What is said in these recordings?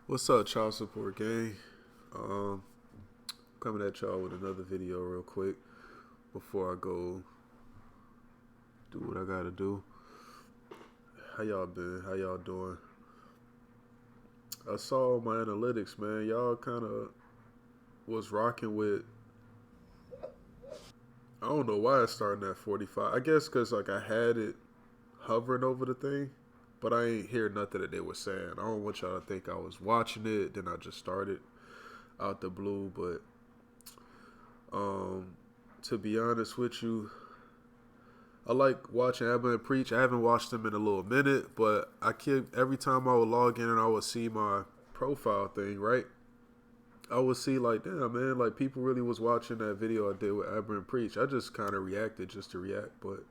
What's up, child support gang? Um, Coming at y'all with another video real quick before I go do what I gotta do. How y'all been? How y'all doing? I saw my analytics, man. Y'all kind of was rocking with. I don't know why it's starting at 45. I guess because like I had it hovering over the thing, but I ain't hear nothing that they were saying. I don't want y'all to think I was watching it. Then I just started out the blue, but um, to be honest with you, I like watching Abba and Preach. I haven't watched them in a little minute, but I keep every time I would log in and I would see my profile thing, right? I would see like, damn man, like people really was watching that video I did with Abba and Preach. I just kind of reacted just to react, but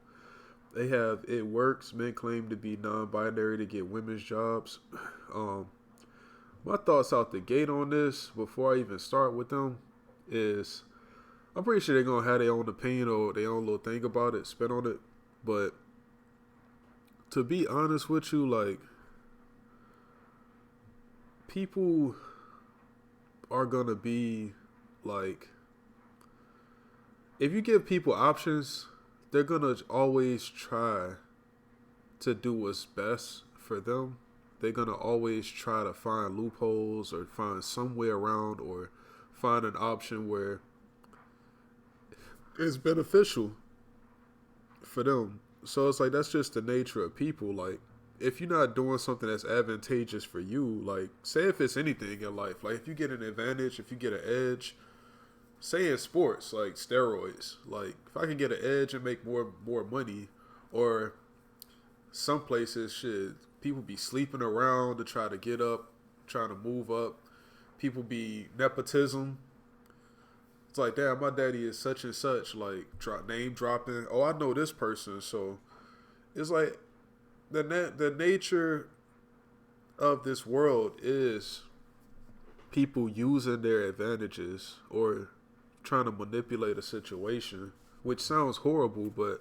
they have it works. Men claim to be non-binary to get women's jobs. Um, my thoughts out the gate on this before I even start with them is I'm pretty sure they're gonna have their own opinion or their own little thing about it, spin on it. But to be honest with you, like people are gonna be like, if you give people options, they're gonna always try to do what's best for them. They're gonna always try to find loopholes or find some way around or find an option where it's beneficial for them. So it's like that's just the nature of people. Like if you're not doing something that's advantageous for you, like say if it's anything in life, like if you get an advantage, if you get an edge, say in sports, like steroids, like if I can get an edge and make more money, or some places should people be sleeping around to try to get up, trying to move up. People be nepotism. It's like, damn, my daddy is such and such, like name dropping. Oh, I know this person, so it's like the nature of this world is people using their advantages or trying to manipulate a situation, which sounds horrible, but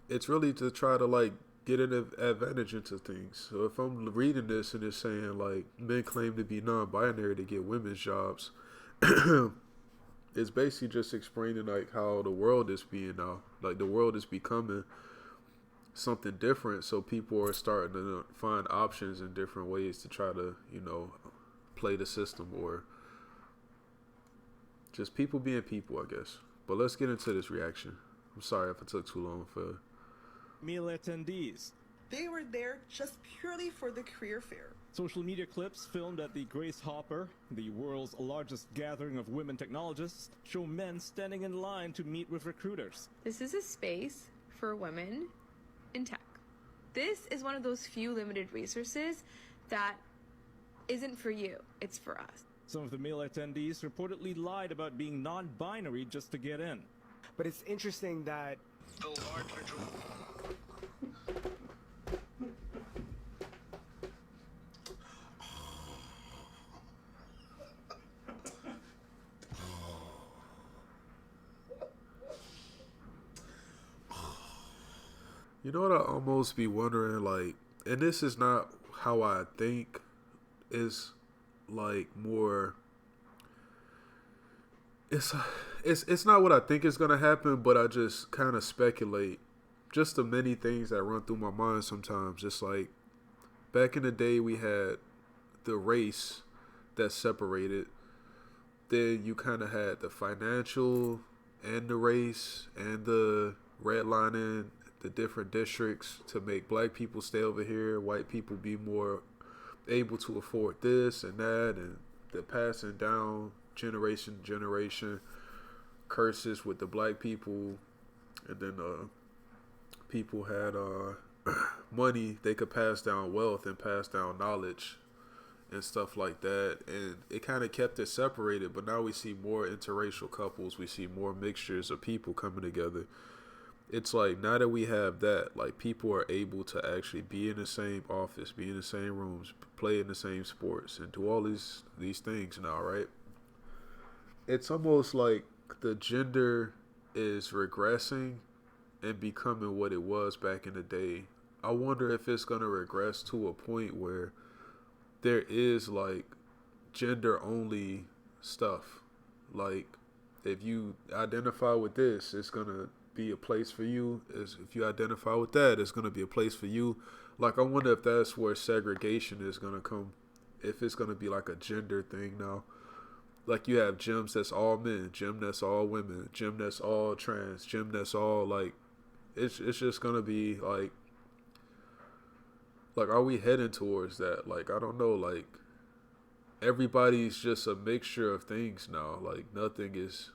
it's really to try to like get an advantage into things. So if I'm reading this and it's saying like men claim to be non-binary to get women's jobs, it's basically just explaining like how the world is being now. Like the world is becoming something different, so people are starting to find options in different ways to try to, play the system or just people being people, I guess. But let's get into this reaction. I'm sorry if it took too long for Meal attendees. They were there just purely for the career fair. Social media clips filmed at the Grace Hopper, the world's largest gathering of women technologists, show men standing in line to meet with recruiters. This is a space for women in tech. This is one of those few limited resources that isn't for you, it's for us. Some of the male attendees reportedly lied about being non-binary just to get in. But it's interesting that the large majority. You know what I almost be wondering, like, and this is not how I think, is like more. It's it's not what I think is gonna happen, but I just kind of speculate. Just the many things that run through my mind sometimes. It's like back in the day we had the race that separated. Then you kind of had the financial and the race and the redlining the different districts to make black people stay over here, white people be more able to afford this and that, and the passing down generation to generation curses with the black people, and then people had money, they could pass down wealth and pass down knowledge and stuff like that, and it kind of kept it separated. But now we see more interracial couples, we see more mixtures of people coming together. It's like now that we have that, like people are able to actually be in the same office, be in the same rooms, play in the same sports, and do all these things now, right? It's almost like the gender is regressing and becoming what it was back in the day. I wonder if it's gonna regress to a point where there is like gender only stuff. Like, if you identify with this, it's gonna be a place for you. If you identify with that, it's gonna be a place for you. Like, I wonder if that's where segregation is gonna come. If it's gonna be like a gender thing now. Like, you have gyms that's all men, gym that's all women, gym that's all trans, gym that's all like, it's just gonna be like are we heading towards that? Like, I don't know, like everybody's just a mixture of things now. Like, nothing is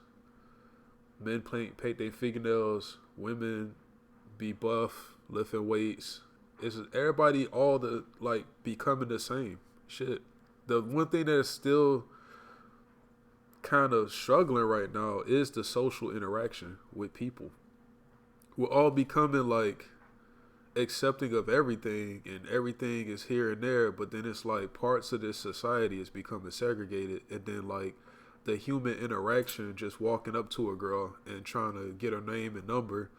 men paint their fingernails, women be buff, lifting weights. It's everybody all the like becoming the same shit. The one thing that's still kind of struggling right now is the social interaction with people. We're all becoming like accepting of everything, and everything is here and there, but then it's like parts of this society is becoming segregated, and then like the human interaction, just walking up to a girl and trying to get her name and number,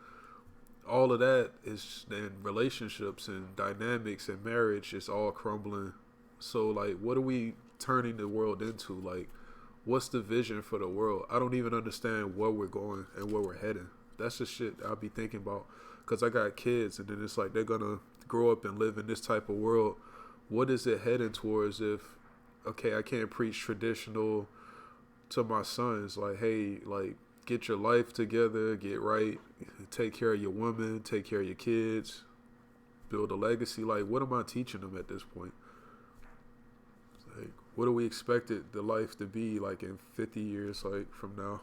all of that is, then relationships and dynamics and marriage is all crumbling. So like, what are we turning the world into? Like, what's the vision for the world? I don't even understand where we're going and where we're heading. That's the shit I'll be thinking about, because I got kids, and then it's like they're gonna grow up and live in this type of world. What is it heading towards? If, okay, I can't preach traditional to my sons, like, hey, like, get your life together, get right, take care of your woman, take care of your kids, build a legacy. Like, what am I teaching them at this point? Like, what do we expect the life to be like in 50 years, like, from now?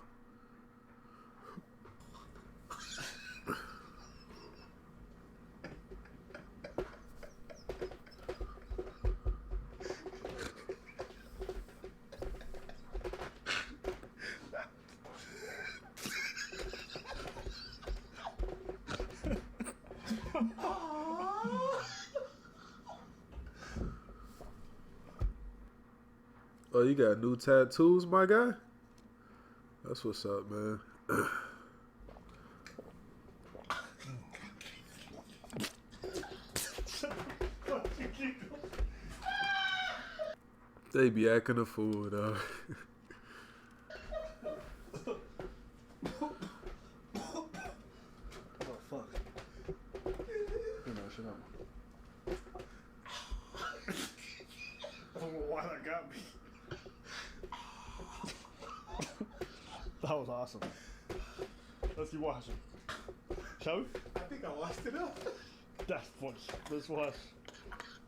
Oh, you got new tattoos, my guy? That's what's up, man. They be acting a fool, dog. Oh, fuck. You know, shut up. I don't know why that got me. That was awesome. Let's keep watching. Shall we? I think I washed it up. That's funny. Let's watch.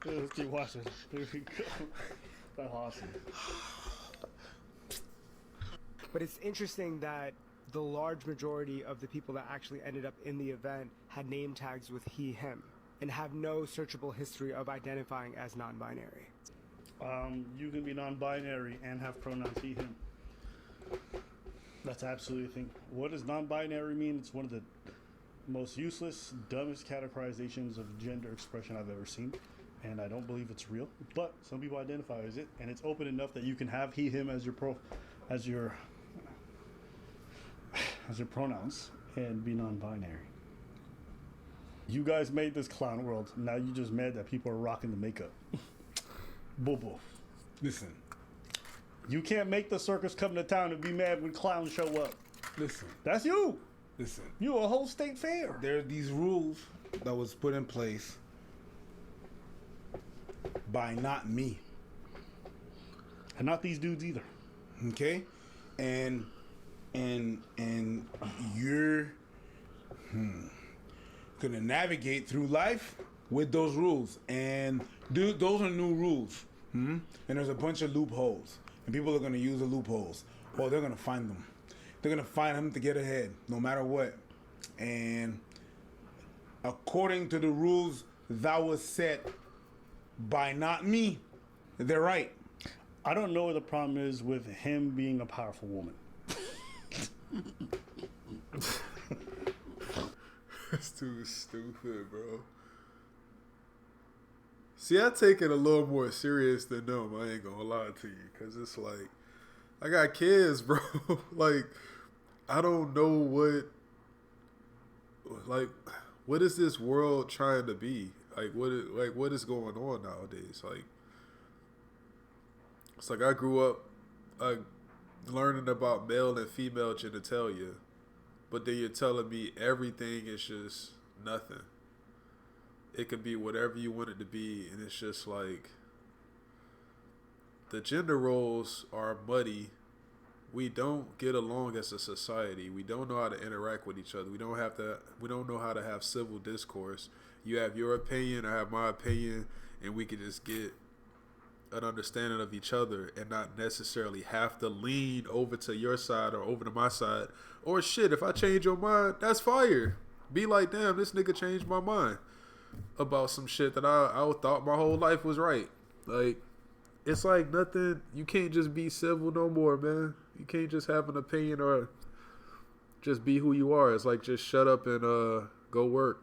Let's keep watching. Here we go. That's awesome. But it's interesting that the large majority of the people that actually ended up in the event had name tags with he, him, and have no searchable history of identifying as non-binary. You can be non-binary and have pronouns he, him. That's absolutely a thing. What does non-binary mean? It's one of the most useless, dumbest categorizations of gender expression I've ever seen, and I don't believe it's real. But some people identify as it, and it's open enough that you can have he, him as your pronouns and be non-binary. You guys made this clown world. Now you just mad that people are rocking the makeup. Boo-boo. Listen, You can't make the circus come to town and be mad when clowns show up. listen, That's you. listen. You a whole state fair. There are these rules that was put in place by not me, And not these dudes either. okay? And you're gonna navigate through life with those rules. And dude, those are new rules. And there's a bunch of loopholes. And people are gonna use the loopholes. Or they're gonna find them. They're gonna find them to get ahead, no matter what. And according to the rules that was set by not me, they're right. I don't know what the problem is with him being a powerful woman. That's too stupid, bro. See, I take it a little more serious than them. I ain't gonna lie to you, because it's like, I got kids, bro. Like, I don't know what is this world trying to be? What is going on nowadays? Like, It's like I grew up learning about male and female genitalia, but then you're telling me everything is just nothing. It could be whatever you want it to be, and it's just like the gender roles are muddy. We don't get along as a society. We don't know how to interact with each other. We don't know how to have civil discourse. You have your opinion, I have my opinion, and we can just get an understanding of each other and not necessarily have to lean over to your side or over to my side. Or shit, if I change your mind, that's fire. Be like, damn, this nigga changed my mind about some shit that I thought my whole life was right. Like, it's like nothing. You can't just be civil no more, man. You can't just have an opinion or just be who you are. It's like just shut up and go work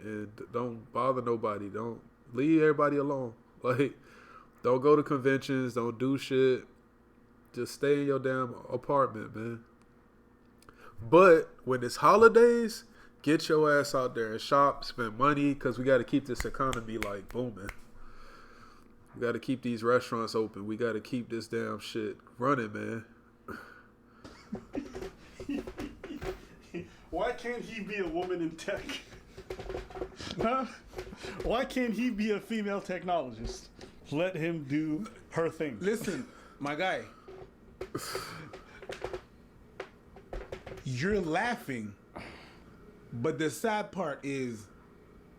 and don't bother nobody. Don't leave everybody alone. Like, don't go to conventions. Don't do shit. Just stay in your damn apartment, man. But when it's holidays, get your ass out there and shop, spend money, because we got to keep this economy like booming. We got to keep these restaurants open. We got to keep this damn shit running, man. Why can't he be a woman in tech? Huh? Why can't he be a female technologist? Let him do her thing. Listen, my guy. You're laughing, but the sad part is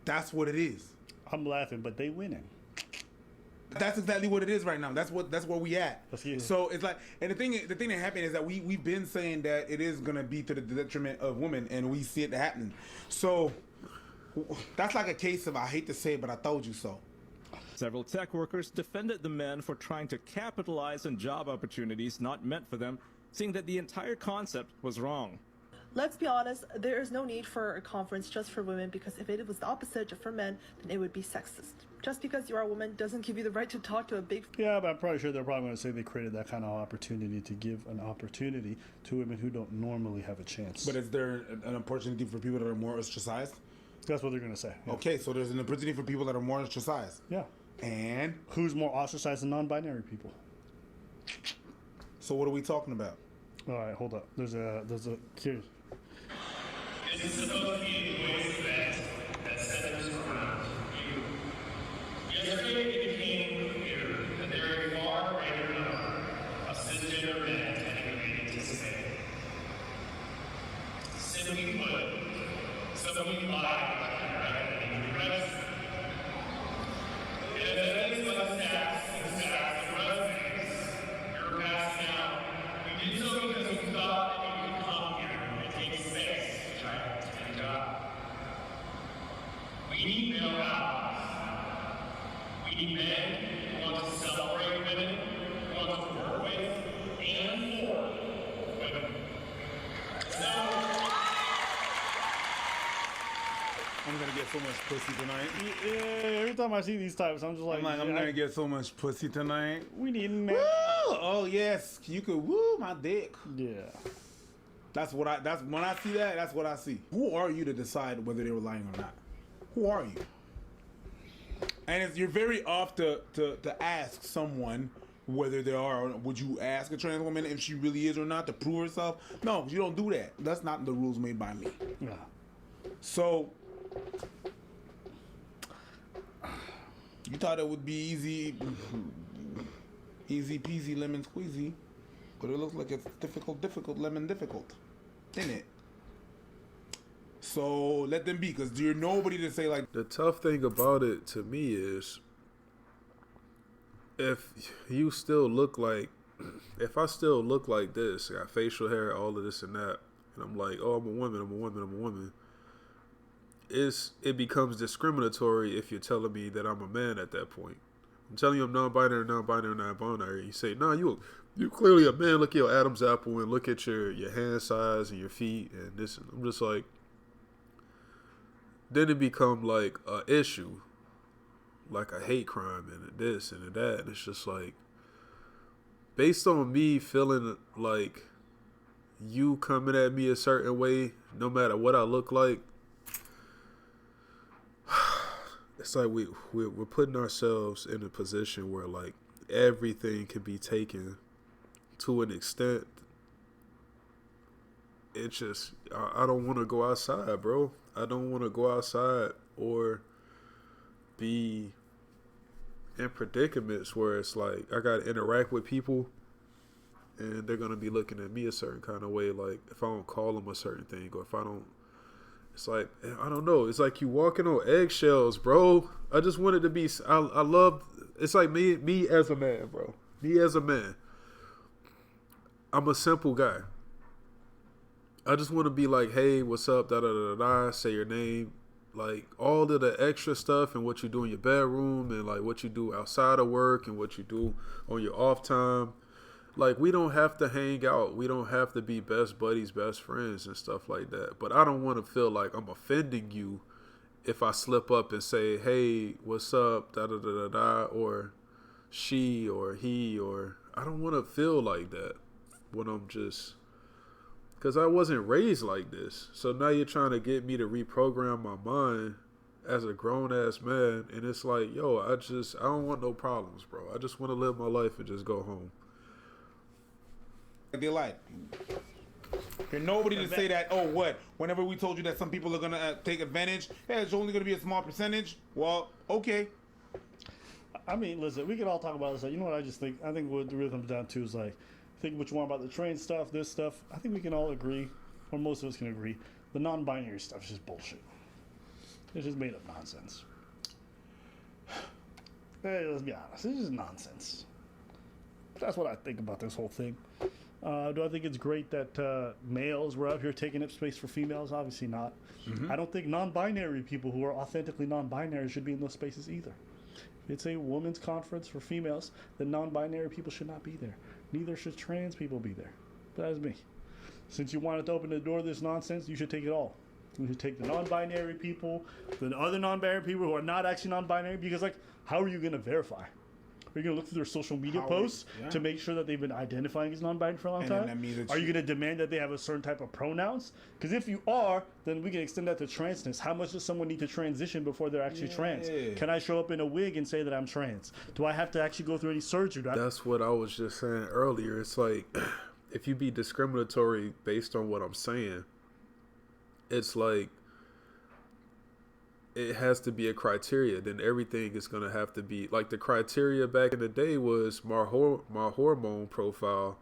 that's what it is. I'm laughing, but they winning. That's exactly what it is right now. That's where we at. That's So it's like, and the thing that happened is that we've been saying that it is gonna be to the detriment of women, and we see it happening. So that's like a case of I hate to say it, but I told you so. Several tech workers defended the men for trying to capitalize on job opportunities not meant for them, saying that the entire concept was wrong. Let's be honest, there is no need for a conference just for women, because if it was the opposite for men, then it would be sexist. Just because you are a woman doesn't give you the right to talk to a big... Yeah, but I'm probably sure they're probably going to say they created that kind of opportunity to give an opportunity to women who don't normally have a chance. But is there an opportunity for people that are more ostracized? That's what they're going to say. Yeah. Okay, so there's an opportunity for people that are more ostracized. Yeah. And? Who's more ostracized than non-binary people? So what are we talking about? All right, hold up. There's a here. This is supposed to be a voice that centers around you. Yesterday it became clear that there are a far greater number of cisgender men attending to say. Simply put, so we lie right in the rest. It is evidence of stacks and stacks of resumes. You're passed now. We did so because we thought that you could come here and take space to try to take a job. We need male allies. We need men who want to celebrate women, who want to work with and for women. So, I'm gonna get so much pussy tonight. Yeah, every time I see these types, I'm just like, I'm gonna get so much pussy tonight. we need men. Woo! Oh yes, you could woo my dick. Yeah. That's when I see that. That's what I see. Who are you to decide whether they were lying or not? Who are you? And you're very off to ask someone whether they are. Or would you ask a trans woman if she really is or not to prove herself? No, you don't do that. That's not the rules made by me. Yeah. So you thought it would be easy peasy lemon squeezy, but it looks like it's difficult lemon difficult, isn't it? So let them be, because you're nobody to say like. The tough thing about it to me is if you still look like, if I still look like this, I got facial hair, all of this and that, and I'm like, oh, I'm a woman. It becomes discriminatory if you're telling me that I'm a man at that point. I'm telling you I'm non-binary. You say, no, you clearly a man. Look at your Adam's apple and look at your hand size and your feet and this. I'm just like, then it become like a issue, like a hate crime and this and that. And it's just like, based on me feeling like you coming at me a certain way, no matter what I look like, it's like we're putting ourselves in a position where like everything can be taken to an extent. It's just, I don't want to go outside, bro. I don't want to go outside or be in predicaments where it's like I got to interact with people and they're going to be looking at me a certain kind of way. Like if I don't call them a certain thing, or if I don't, it's like, I don't know. It's like you walking on eggshells, bro. I just wanted to be, I love, it's like me as a man, bro. Me as a man. I'm a simple guy. I just want to be like, hey, what's up, da-da-da-da-da, say your name. Like, all of the extra stuff and what you do in your bedroom and, like, what you do outside of work and what you do on your off time. Like, we don't have to hang out. We don't have to be best buddies, best friends and stuff like that. But I don't want to feel like I'm offending you if I slip up and say, hey, what's up, da-da-da-da-da, or she or he, or I don't want to feel like that when I'm just... Because I wasn't raised like this. So now you're trying to get me to reprogram my mind as a grown-ass man. And it's like, yo, I don't want no problems, bro. I just want to live my life and just go home. They like. There's nobody to say that, oh, what? Whenever we told you that some people are going to take advantage, hey, it's only going to be a small percentage. Well, okay. I mean, listen, we can all talk about this. Like, you know what I just think? I think what it really comes down to is like, think what you want about the train stuff, this stuff. I think we can all agree, or most of us can agree, the non-binary stuff is just bullshit. It's just made up nonsense. Hey, let's be honest, it's just nonsense. That's what I think about this whole thing. Do I think it's great that males were out here taking up space for females? Obviously not. I don't think non-binary people who are authentically non-binary should be in those spaces either. If it's a women's conference for females, then non-binary people should not be there. Neither should trans people be there. That is me. Since you wanted to open the door to this nonsense, you should take it all. You should take the non-binary people, the other non-binary people who are not actually non-binary, because, like, how are you going to verify? Are you going to look through their social media posts to make sure that they've been identifying as non-binary for a long time? Are you going to demand that they have a certain type of pronouns? Because if you are, then we can extend that to transness. How much does someone need to transition before they're actually trans? Can I show up in a wig and say that I'm trans? Do I have to actually go through any surgery? That's what I was just saying earlier. It's like, if you be discriminatory based on what I'm saying, it's like, it has to be a criteria. Then everything is going to have to be like the criteria back in the day was my hormone profile,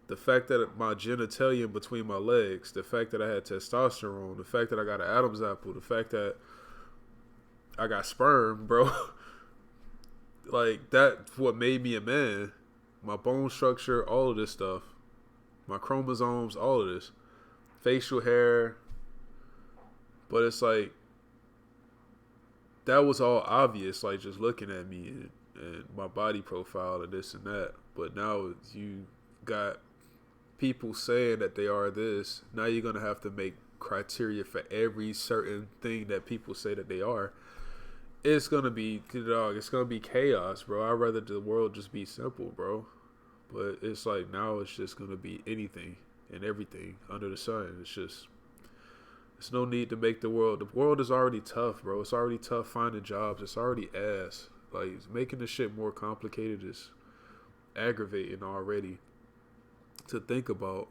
the fact that my genitalia between my legs, the fact that I had testosterone, the fact that I got an Adam's apple, the fact that I got sperm, bro. Like, that's what made me a man. My bone structure, all of this stuff, my chromosomes, all of this, facial hair. But it's like, that was all obvious, like just looking at me and my body profile and this and that. But now you got people saying that they are this. Now you're going to have to make criteria for every certain thing that people say that they are. It's going to be, dog, it's going to be chaos, bro. I'd rather the world just be simple, bro. But it's like now it's just going to be anything and everything under the sun. It's just... There's no need to make the world is already tough, bro. It's already tough finding jobs. It's already ass. Like, making the shit more complicated is aggravating already to think about.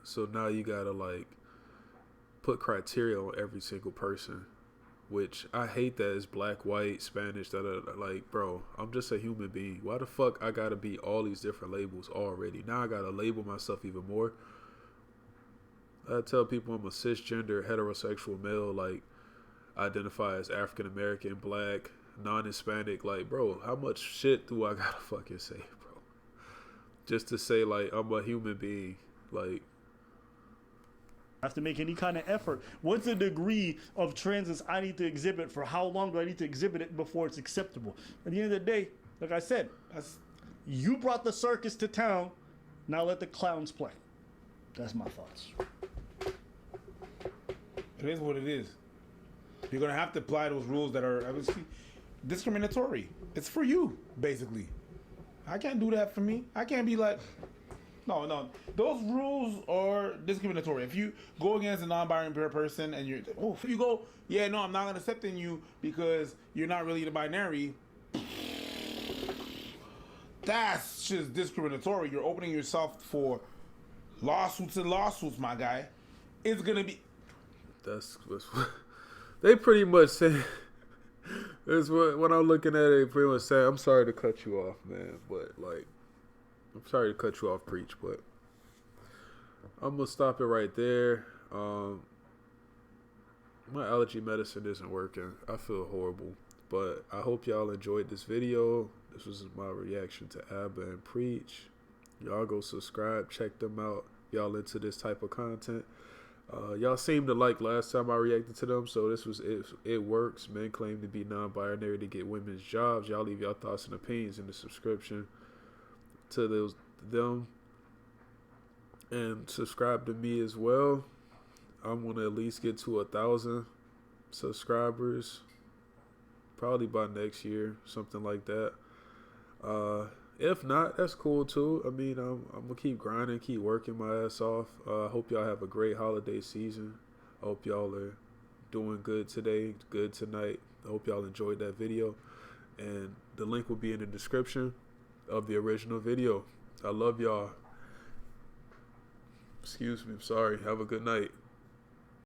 So now you gotta, like, put criteria on every single person, which I hate that it's black, white, Spanish, like, bro, I'm just a human being. Why the fuck I gotta be all these different labels already? Now I gotta label myself even more. I tell people I'm a cisgender, heterosexual male, like, identify as African American, black, non-Hispanic. Like, bro, how much shit do I gotta fucking say, bro? Just to say, like, I'm a human being. Like, I have to make any kind of effort. What's the degree of transness I need to exhibit? For how long do I need to exhibit it before it's acceptable? At the end of the day, like I said, you brought the circus to town. Now let the clowns play. That's my thoughts. It is what it is. You're going to have to apply those rules that are obviously discriminatory. It's for you, basically. I can't do that for me. I can't be like, no. Those rules are discriminatory. If you go against a non-binary person and you go, yeah, no, I'm not accepting you because you're not really the binary. That's just discriminatory. You're opening yourself for lawsuits and lawsuits, my guy. It's gonna be. That's what's, they pretty much say. Is what when I'm looking at it, they pretty much say, "I'm sorry to cut you off, man, but like, I'm sorry to cut you off, preach, but I'm gonna stop it right there." My allergy medicine isn't working. I feel horrible, but I hope y'all enjoyed this video. This was my reaction to Abba and Preach. Y'all go subscribe, check them out. Y'all into this type of content. Y'all seemed to like last time I reacted to them, so this was it. It works. Men claim to be non-binary to get women's jobs. Y'all leave y'all thoughts and opinions in the subscription to them, and subscribe to me as well. I'm gonna at least get to 1,000 subscribers, probably by next year, something like that. If not, that's cool too. I mean, I'm gonna keep grinding, keep working my ass off. I hope y'all have a great holiday season. I hope y'all are doing good today, good tonight. I hope y'all enjoyed that video, and the link will be in the description of the original video. I love y'all. Excuse me, I'm sorry. Have a good night.